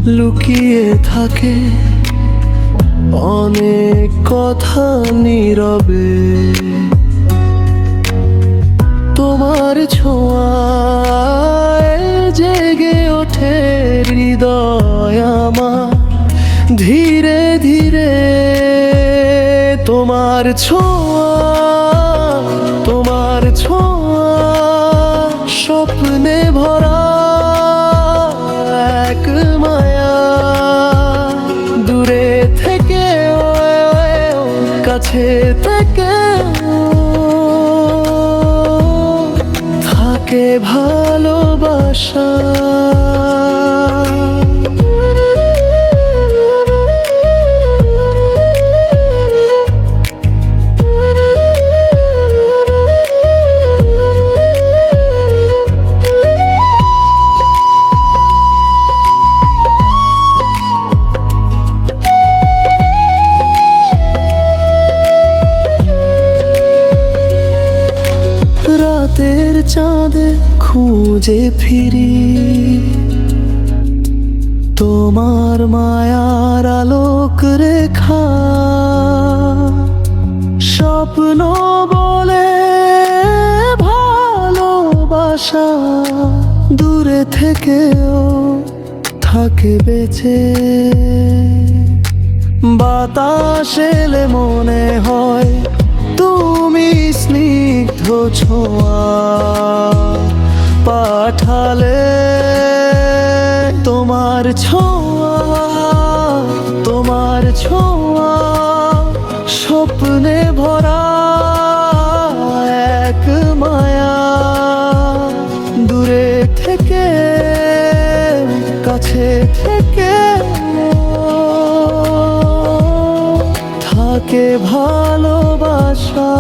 লুকিয়ে থাকে অনেক কথা নীরবে। তোমার ছোঁয়ায় জেগে ওঠে হৃদয় আমার ধীরে ধীরে। তোমার ছোঁয়া স্বপ্নে ভরা এক মায়া। দূরে থেকে কাছে থেকে থাকে ভালোবাসা। রাতের চাঁদে খুঁজে ফিরি তোমার মায়ার আলোক রেখা। স্বপ্ন বলে ভালোবাসা দূরে থেকেও থাকে বেঁচে। বাতাস এলে মনে হয় তুমি স্নিগ্ধ ছোঁয়া পাঠালে। তোমার ছোঁয়া স্বপ্নে ভরা এক মায়া। দূরে থেকে কাছে থেকে থাকে ভালোবাসা।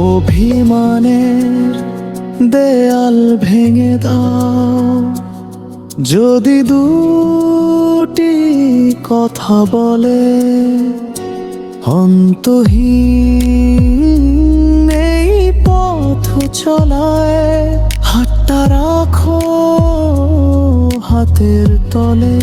অভিমানের দেয়াল ভেঙে দাও, যদি দুটি কথা বলে অন্তহীন এই পথ চলায়। হাতটা রাখো হাতের তলে।